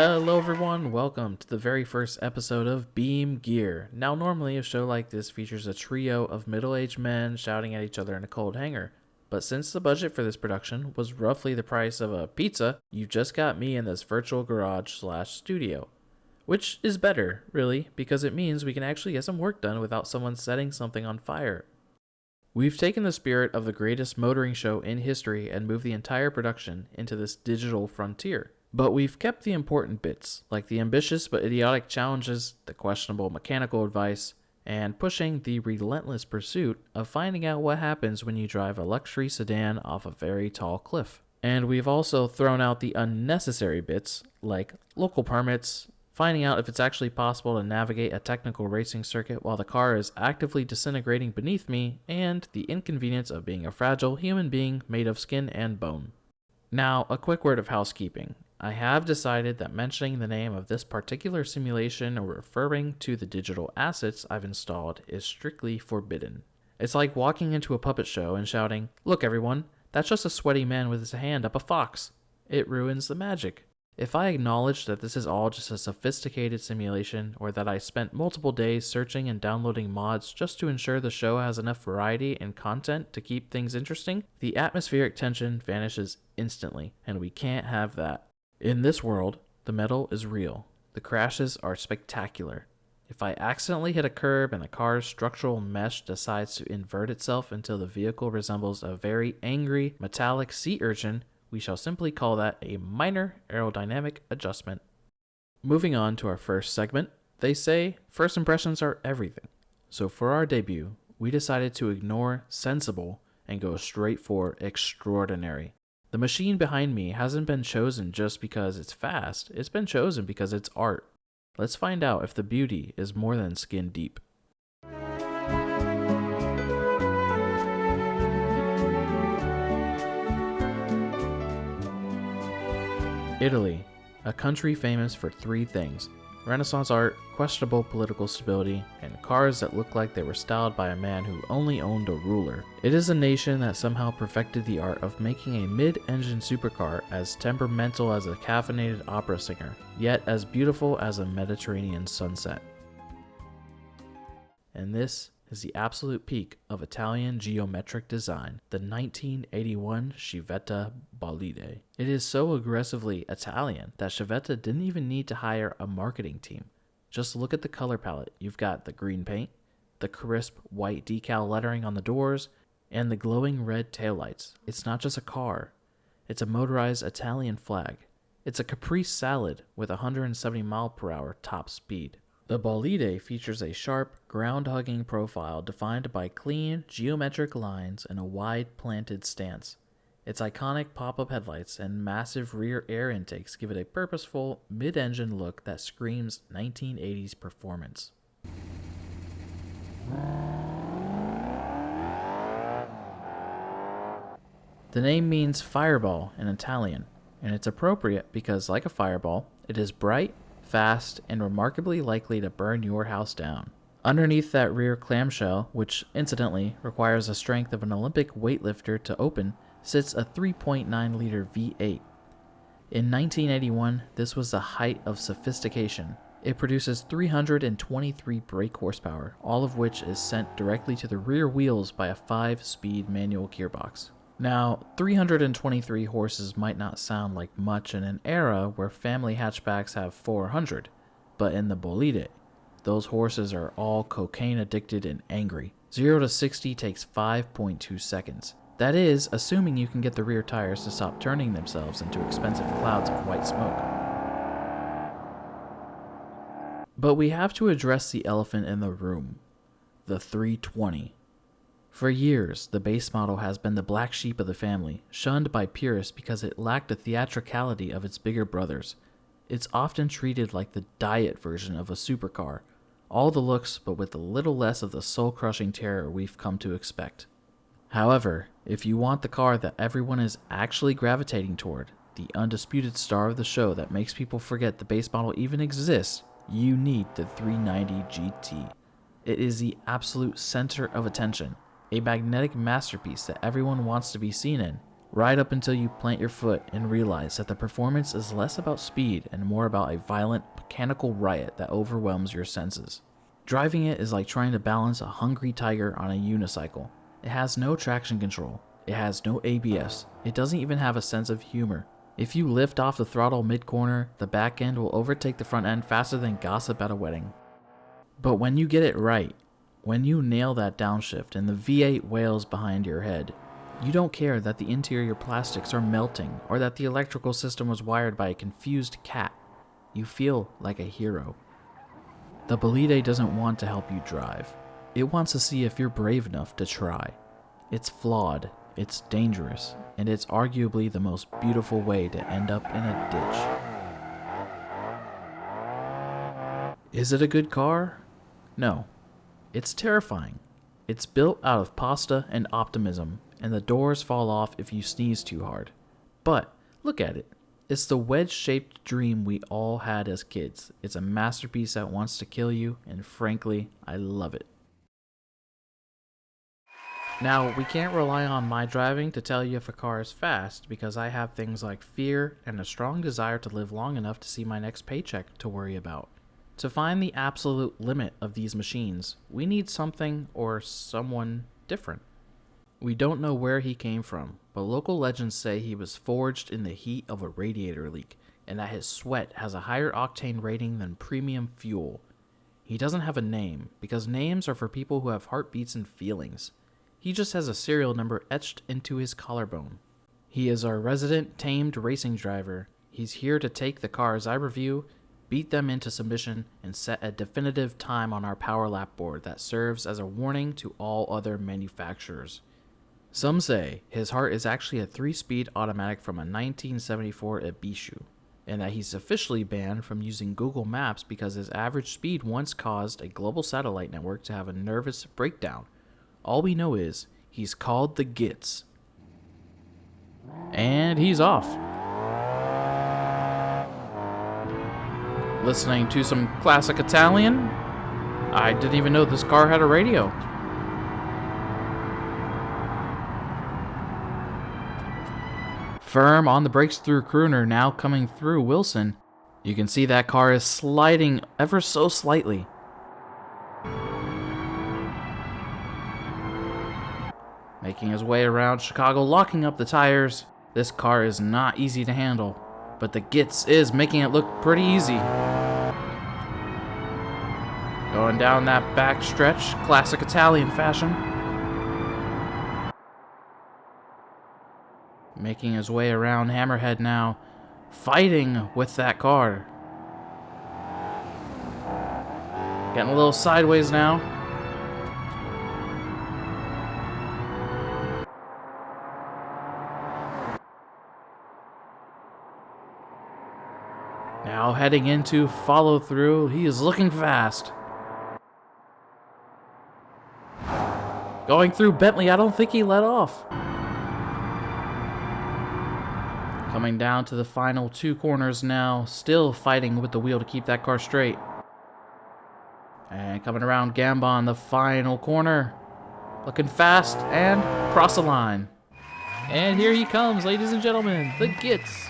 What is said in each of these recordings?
Hello everyone, welcome to the very first episode of Beam Gear. Now normally a show like this features a trio of middle-aged men shouting at each other in a cold hangar. But since the budget for this production was roughly the price of a pizza, you just got me in this virtual garage/studio. Which is better, really, because it means we can actually get some work done without someone setting something on fire. We've taken the spirit of the greatest motoring show in history and moved the entire production into this digital frontier. But we've kept the important bits, like the ambitious but idiotic challenges, the questionable mechanical advice, and pushing the relentless pursuit of finding out what happens when you drive a luxury sedan off a very tall cliff. And we've also thrown out the unnecessary bits, like local permits, finding out if it's actually possible to navigate a technical racing circuit while the car is actively disintegrating beneath me, and the inconvenience of being a fragile human being made of skin and bone. Now, a quick word of housekeeping. I have decided that mentioning the name of this particular simulation or referring to the digital assets I've installed is strictly forbidden. It's like walking into a puppet show and shouting, "Look everyone, that's just a sweaty man with his hand up a fox." It ruins the magic. If I acknowledge that this is all just a sophisticated simulation, or that I spent multiple days searching and downloading mods just to ensure the show has enough variety and content to keep things interesting, the atmospheric tension vanishes instantly, and we can't have that. In this world, the metal is real. The crashes are spectacular. If I accidentally hit a curb and the car's structural mesh decides to invert itself until the vehicle resembles a very angry metallic sea urchin, we shall simply call that a minor aerodynamic adjustment. Moving on to our first segment, they say first impressions are everything. So for our debut, we decided to ignore sensible and go straight for extraordinary. The machine behind me hasn't been chosen just because it's fast, it's been chosen because it's art. Let's find out if the beauty is more than skin deep. Italy, a country famous for three things: Renaissance art, questionable political stability, and cars that look like they were styled by a man who only owned a ruler. It is a nation that somehow perfected the art of making a mid-engine supercar as temperamental as a caffeinated opera singer, yet as beautiful as a Mediterranean sunset. And this is the absolute peak of Italian geometric design, the 1981 Civetta Bolide. It is so aggressively Italian that Civetta didn't even need to hire a marketing team. Just look at the color palette. You've got the green paint, the crisp white decal lettering on the doors, and the glowing red taillights. It's not just a car, it's a motorized Italian flag. It's a caprese salad with 170 mph top speed. The Bolide features a sharp, ground-hugging profile defined by clean, geometric lines and a wide, planted stance. Its iconic pop-up headlights and massive rear air intakes give it a purposeful, mid-engine look that screams 1980s performance. The name means fireball in Italian, and it's appropriate because, like a fireball, it is bright, fast, and remarkably likely to burn your house down. Underneath that rear clamshell, which incidentally requires the strength of an Olympic weightlifter to open, sits a 3.9-liter V8. In 1981, this was the height of sophistication. It produces 323 brake horsepower, all of which is sent directly to the rear wheels by a 5-speed manual gearbox. Now, 323 horses might not sound like much in an era where family hatchbacks have 400, but in the Bolide, those horses are all cocaine addicted and angry. 0 to 60 takes 5.2 seconds. That is, assuming you can get the rear tires to stop turning themselves into expensive clouds of white smoke. But we have to address the elephant in the room, the 320. For years, the base model has been the black sheep of the family, shunned by purists because it lacked the theatricality of its bigger brothers. It's often treated like the diet version of a supercar, all the looks but with a little less of the soul-crushing terror we've come to expect. However, if you want the car that everyone is actually gravitating toward, the undisputed star of the show that makes people forget the base model even exists, you need the 390 GT. It is the absolute center of attention, a magnetic masterpiece that everyone wants to be seen in, right up until you plant your foot and realize that the performance is less about speed and more about a violent mechanical riot that overwhelms your senses. Driving it is like trying to balance a hungry tiger on a unicycle. It has no traction control, it has no ABS, it doesn't even have a sense of humor. If you lift off the throttle mid-corner, the back end will overtake the front end faster than gossip at a wedding. But when you get it right, when you nail that downshift and the V8 wails behind your head, you don't care that the interior plastics are melting or that the electrical system was wired by a confused cat. You feel like a hero. The Bolide doesn't want to help you drive. It wants to see if you're brave enough to try. It's flawed, it's dangerous, and it's arguably the most beautiful way to end up in a ditch. Is it a good car? No. It's terrifying. It's built out of pasta and optimism, and the doors fall off if you sneeze too hard. But look at it. It's the wedge-shaped dream we all had as kids. It's a masterpiece that wants to kill you, and frankly, I love it. Now, we can't rely on my driving to tell you if a car is fast, because I have things like fear and a strong desire to live long enough to see my next paycheck to worry about. To find the absolute limit of these machines, we need something or someone different. We don't know where he came from, but local legends say he was forged in the heat of a radiator leak, and that his sweat has a higher octane rating than premium fuel. He doesn't have a name, because names are for people who have heartbeats and feelings. He just has a serial number etched into his collarbone. He is our resident tamed racing driver. He's here to take the cars I review, beat them into submission, and set a definitive time on our power lap board that serves as a warning to all other manufacturers. Some say his heart is actually a 3-speed automatic from a 1974 Ibishu, and that he's officially banned from using Google Maps because his average speed once caused a global satellite network to have a nervous breakdown. All we know is he's called the Gits. And he's off. Listening to some classic Italian? I didn't even know this car had a radio. Firm on the brakes through Crooner, now coming through Wilson. You can see that car is sliding ever so slightly. Making his way around Chicago, locking up the tires. This car is not easy to handle, but the Gits is making it look pretty easy. Going down that back stretch, classic Italian fashion. Making his way around Hammerhead now, fighting with that car. Getting a little sideways now. Now heading into follow through, he is looking fast. Going through Bentley, I don't think he let off. Coming down to the final 2 corners now, still fighting with the wheel to keep that car straight. And coming around Gambon, the final corner. Looking fast and cross the line. And here he comes, ladies and gentlemen, the Gits.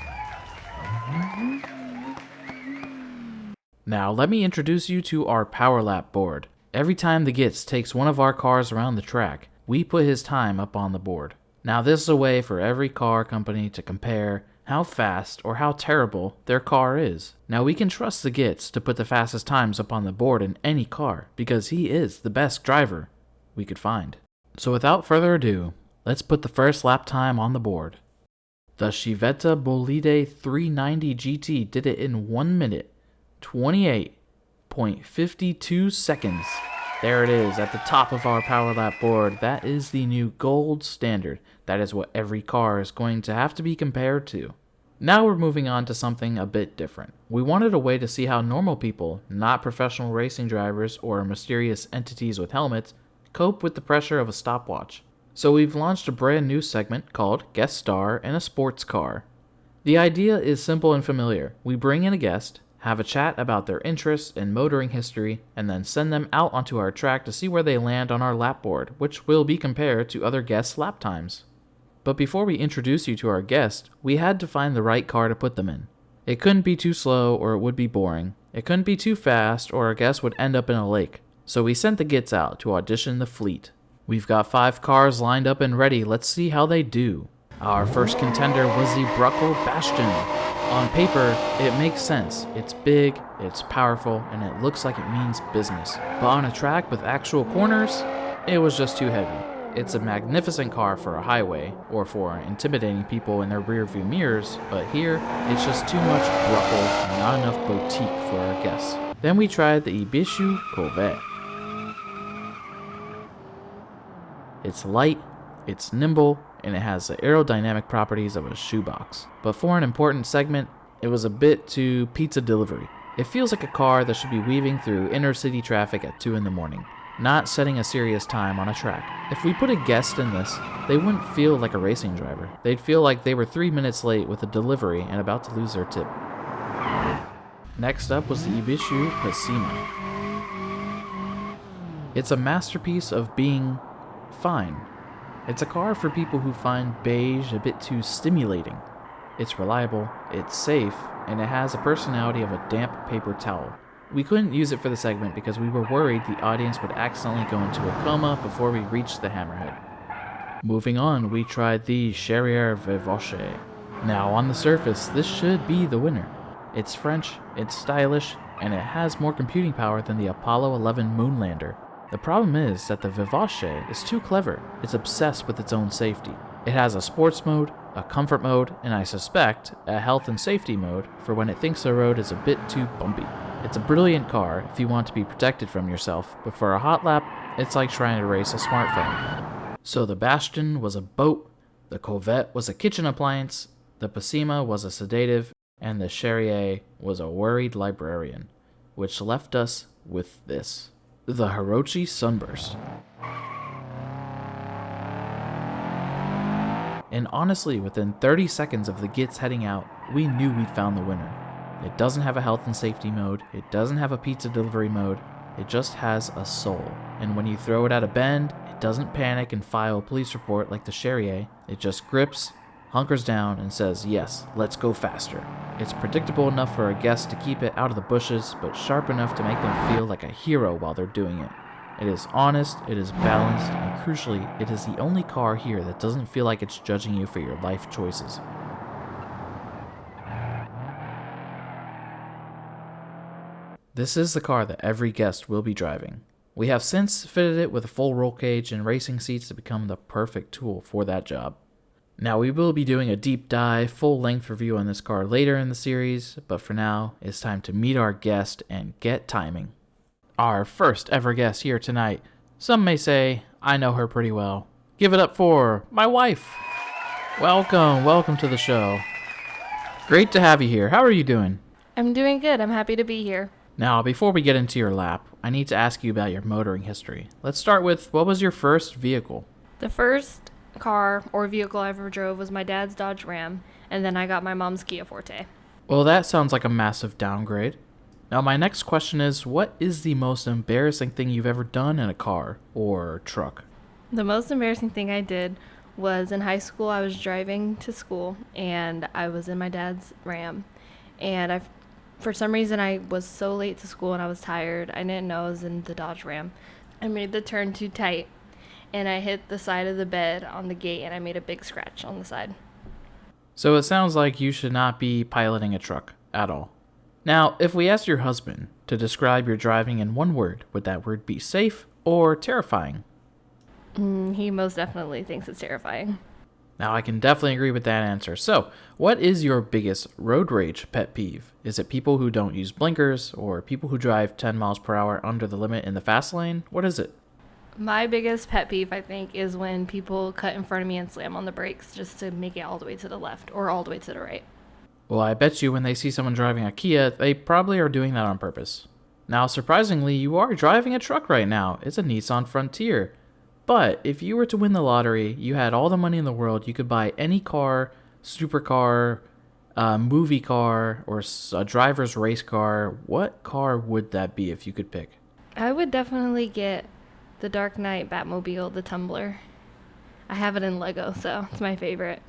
Now let me introduce you to our power lap board. Every time the Gits takes one of our cars around the track, we put his time up on the board. Now this is a way for every car company to compare how fast or how terrible their car is. Now we can trust the Gits to put the fastest times up on the board in any car because he is the best driver we could find. So without further ado, let's put the first lap time on the board. The Civetta Bolide 390 GT did it in 1 minute, 28.52 seconds. There it is at the top of our power lap board. That is the new gold standard. That is what every car is going to have to be compared to. Now we're moving on to something a bit different. We wanted a way to see how normal people, not professional racing drivers or mysterious entities with helmets, cope with the pressure of a stopwatch. So we've launched a brand new segment called Guest Star in a Sports Car. The idea is simple and familiar. We bring in a guest, have a chat about their interests and motoring history, and then send them out onto our track to see where they land on our lap board, which will be compared to other guests' lap times. But before we introduce you to our guest, we had to find the right car to put them in. It couldn't be too slow or it would be boring. It couldn't be too fast or our guest would end up in a lake. So we sent the Gits out to audition the fleet. We've got 5 cars lined up and ready. Let's see how they do. Our first contender was the Bruckle Bastion. On paper, it makes sense. It's big, it's powerful, and it looks like it means business. But on a track with actual corners, it was just too heavy. It's a magnificent car for a highway, or for intimidating people in their rearview mirrors, but here, it's just too much Bruckle and not enough boutique for our guests. Then we tried the Ibishu Corvette. It's light, it's nimble, and it has the aerodynamic properties of a shoebox. But for an important segment, it was a bit too pizza delivery. It feels like a car that should be weaving through inner city traffic at 2 in the morning, not setting a serious time on a track. If we put a guest in this, they wouldn't feel like a racing driver. They'd feel like they were 3 minutes late with a delivery and about to lose their tip. Next up was the Ibishu Pacima. It's a masterpiece of being fine. It's a car for people who find beige a bit too stimulating. It's reliable, it's safe, and it has a personality of a damp paper towel. We couldn't use it for the segment because we were worried the audience would accidentally go into a coma before we reached the hammerhead. Moving on, we tried the Charrier Vivace. Now on the surface, this should be the winner. It's French, it's stylish, and it has more computing power than the Apollo 11 moonlander. The problem is that the Vivace is too clever. It's obsessed with its own safety. It has a sports mode, a comfort mode, and I suspect a health and safety mode for when it thinks the road is a bit too bumpy. It's a brilliant car if you want to be protected from yourself, but for a hot lap, it's like trying to race a smartphone. So the Bastion was a boat, the Corvette was a kitchen appliance, the Pacima was a sedative, and the Charrier was a worried librarian, which left us with this. The Hirochi Sunburst. And honestly, within 30 seconds of the Gits heading out, we knew we'd found the winner. It doesn't have a health and safety mode, it doesn't have a pizza delivery mode, it just has a soul. And when you throw it at a bend, it doesn't panic and file a police report like the Charrier, it just grips, hunkers down, and says, yes, let's go faster. It's predictable enough for a guest to keep it out of the bushes, but sharp enough to make them feel like a hero while they're doing it. It is honest, it is balanced, and crucially, it is the only car here that doesn't feel like it's judging you for your life choices. This is the car that every guest will be driving. We have since fitted it with a full roll cage and racing seats to become the perfect tool for that job. Now we will be doing a deep dive, full-length review on this car later in the series, but for now, it's time to meet our guest and get timing. Our first ever guest here tonight. Some may say, I know her pretty well. Give it up for my wife. Welcome to the show. Great to have you here. How are you doing? I'm doing good. I'm happy to be here. Now, before we get into your lap, I need to ask you about your motoring history. Let's start with, what was your first vehicle? The first car or vehicle I ever drove was my dad's Dodge Ram, and then I got my mom's Kia Forte. Well, that sounds like a massive downgrade. Now, my next question is, what is the most embarrassing thing you've ever done in a car or truck? The most embarrassing thing I did was in high school. I was driving to school, and I was in my dad's Ram, and for some reason I was so late to school and I was tired. I didn't know I was in the Dodge Ram. I made the turn too tight, and I hit the side of the bed on the gate, and I made a big scratch on the side. So it sounds like you should not be piloting a truck at all. Now, if we asked your husband to describe your driving in one word, would that word be safe or terrifying? He most definitely thinks it's terrifying. Now, I can definitely agree with that answer. So, what is your biggest road rage pet peeve? Is it people who don't use blinkers or people who drive 10 miles per hour under the limit in the fast lane? What is it? My biggest pet peeve, I think, is when people cut in front of me and slam on the brakes just to make it all the way to the left or all the way to the right. Well, I bet you when they see someone driving a Kia, they probably are doing that on purpose. Now, surprisingly, you are driving a truck right now. It's a Nissan Frontier. But if you were to win the lottery, you had all the money in the world, you could buy any car, supercar, movie car, or a driver's race car. What car would that be if you could pick? I would definitely get the Dark Knight Batmobile, the Tumbler. I have it in Lego, so it's my favorite.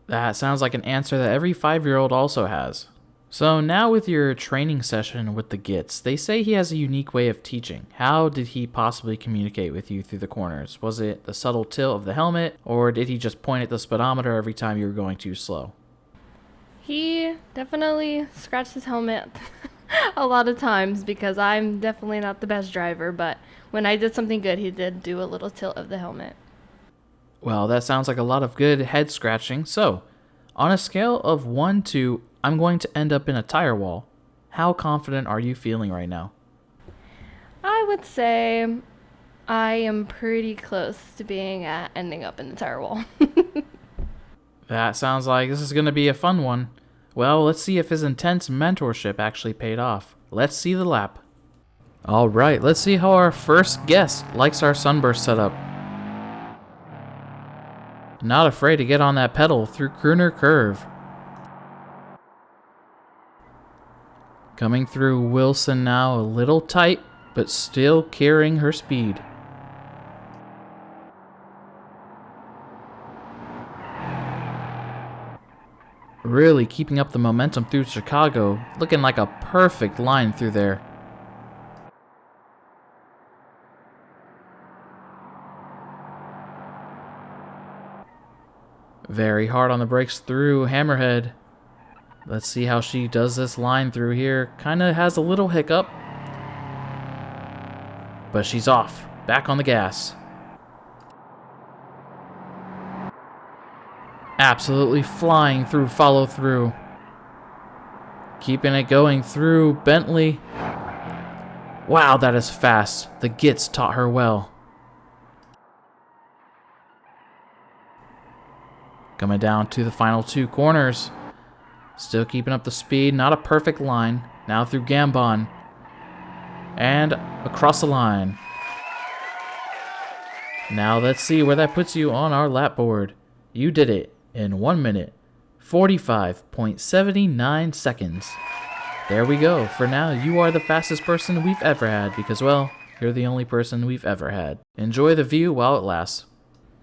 That sounds like an answer that every 5-year-old also has. So now with your training session with the Gits, they say he has a unique way of teaching. How did he possibly communicate with you through the corners? Was it the subtle tilt of the helmet, or did he just point at the speedometer every time you were going too slow? He definitely scratched his helmet a lot of times because I'm definitely not the best driver, but when I did something good, he did do a little tilt of the helmet. Well, that sounds like a lot of good head scratching. So, on a scale of 1 to I'm going to end up in a tire wall, how confident are you feeling right now? I would say I am pretty close to being at ending up in the tire wall. That sounds like this is going to be a fun one. Well, let's see if his intense mentorship actually paid off. Let's see the lap. Alright, let's see how our first guest likes our sunburst setup. Not afraid to get on that pedal through Crooner Curve. Coming through Wilson now, a little tight, but still carrying her speed. Really keeping up the momentum through Chicago, looking like a perfect line through there. Very hard on the brakes through Hammerhead. Let's see how she does this line through here. Kinda has a little hiccup. But she's off. Back on the gas. Absolutely flying through follow through. Keeping it going through Bentley. Wow, that is fast. The Gits taught her well. Coming down to the final 2 corners. Still keeping up the speed. Not a perfect line. Now through Gambon. And across the line. Now let's see where that puts you on our lap board. You did it in 1 minute, 45.79 seconds. There we go. For now, you are the fastest person we've ever had because, well, you're the only person we've ever had. Enjoy the view while it lasts.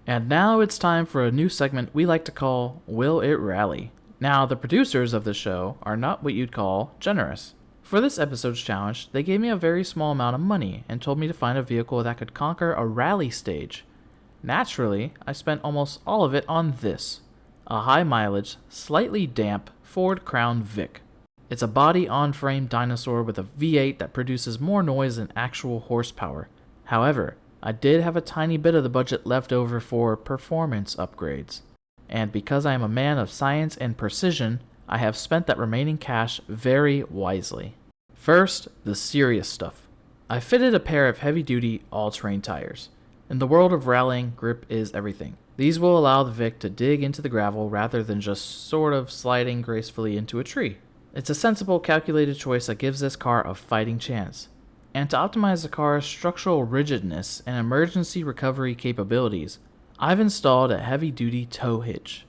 And now it's time for a new segment we like to call Will It Rally? Now, the producers of the show are not what you'd call generous. For this episode's challenge, they gave me a very small amount of money and told me to find a vehicle that could conquer a rally stage. Naturally, I spent almost all of it on this. A high-mileage, slightly damp Ford Crown Vic. It's a body-on-frame dinosaur with a V8 that produces more noise than actual horsepower. However, I did have a tiny bit of the budget left over for performance upgrades. And because I am a man of science and precision, I have spent that remaining cash very wisely. First, the serious stuff. I fitted a pair of heavy-duty all-terrain tires. In the world of rallying, grip is everything. These will allow the Vic to dig into the gravel rather than just sort of sliding gracefully into a tree. It's a sensible, calculated choice that gives this car a fighting chance. And to optimize the car's structural rigidness and emergency recovery capabilities, I've installed a heavy-duty tow hitch.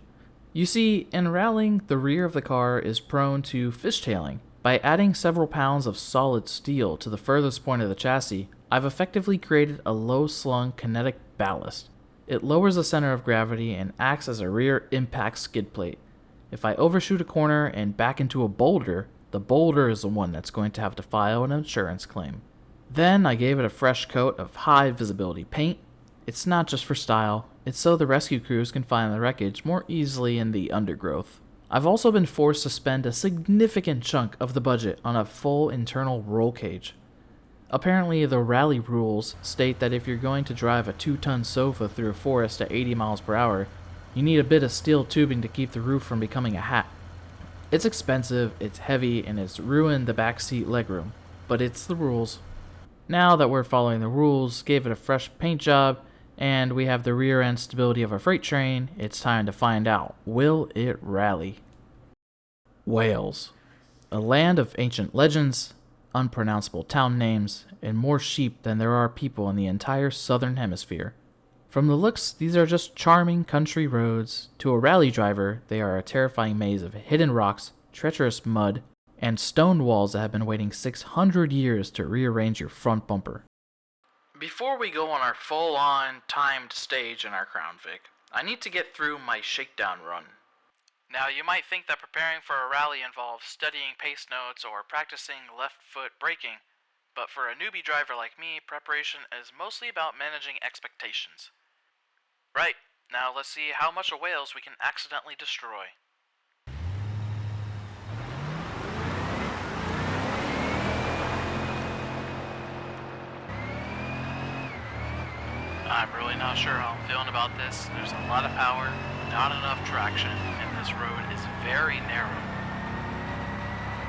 You see, in rallying, the rear of the car is prone to fishtailing. By adding several pounds of solid steel to the furthest point of the chassis, I've effectively created a low-slung kinetic ballast. It lowers the center of gravity and acts as a rear impact skid plate. If I overshoot a corner and back into a boulder, the boulder is the one that's going to have to file an insurance claim. Then I gave it a fresh coat of high visibility paint. It's not just for style, it's so the rescue crews can find the wreckage more easily in the undergrowth. I've also been forced to spend a significant chunk of the budget on a full internal roll cage. Apparently, the rally rules state that if you're going to drive a 2-ton sofa through a forest at 80 miles per hour, you need a bit of steel tubing to keep the roof from becoming a hat. It's expensive, it's heavy, and it's ruined the backseat legroom, but it's the rules. Now that we're following the rules, gave it a fresh paint job, and we have the rear end stability of a freight train, it's time to find out, will it rally? Wales. A land of ancient legends, unpronounceable town names, and more sheep than there are people in the entire southern hemisphere. From the looks, these are just charming country roads. To a rally driver, they are a terrifying maze of hidden rocks, treacherous mud, and stone walls that have been waiting 600 years to rearrange your front bumper. Before we go on our full-on timed stage in our Crown Vic, I need to get through my shakedown run. Now, you might think that preparing for a rally involves studying pace notes or practicing left foot braking, but for a newbie driver like me, preparation is mostly about managing expectations. Right, now let's see how much of Wales we can accidentally destroy. I'm really not sure how I'm feeling about this. There's a lot of power, not enough traction, and this road is very narrow.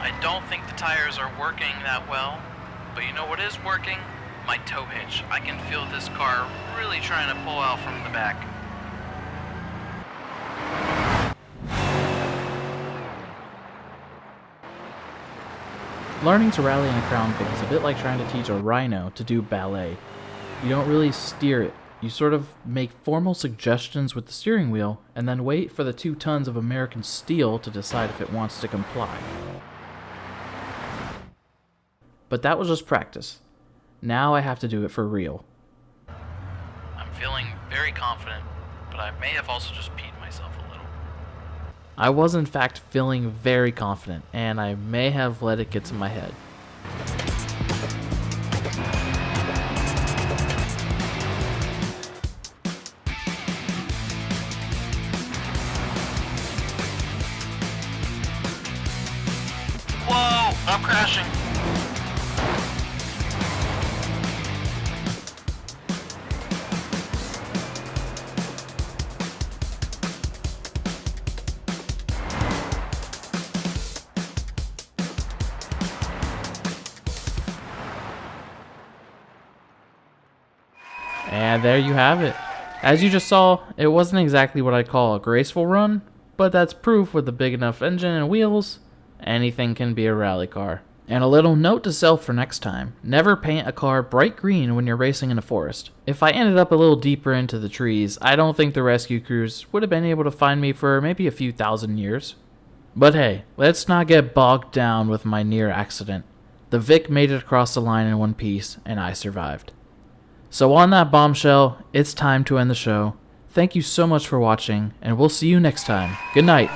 I don't think the tires are working that well, but you know what is working? My tow hitch. I can feel this car really trying to pull out from the back. Learning to rally in a Crown Vic is a bit like trying to teach a rhino to do ballet. You don't really steer it. You sort of make formal suggestions with the steering wheel and then wait for the 2 tons of American steel to decide if it wants to comply. But that was just practice. Now I have to do it for real. I'm feeling very confident, but I may have also just peed myself a little. I was in fact feeling very confident, and I may have let it get to my head. Whoa! I'm crashing! And there you have it. As you just saw, it wasn't exactly what I'd call a graceful run, but that's proof with a big enough engine and wheels, anything can be a rally car. And a little note to self for next time, never paint a car bright green when you're racing in a forest. If I ended up a little deeper into the trees, I don't think the rescue crews would have been able to find me for maybe a few thousand years. But hey, let's not get bogged down with my near accident. The Vic made it across the line in one piece, and I survived. So on that bombshell, it's time to end the show. Thank you so much for watching, and we'll see you next time. Good night.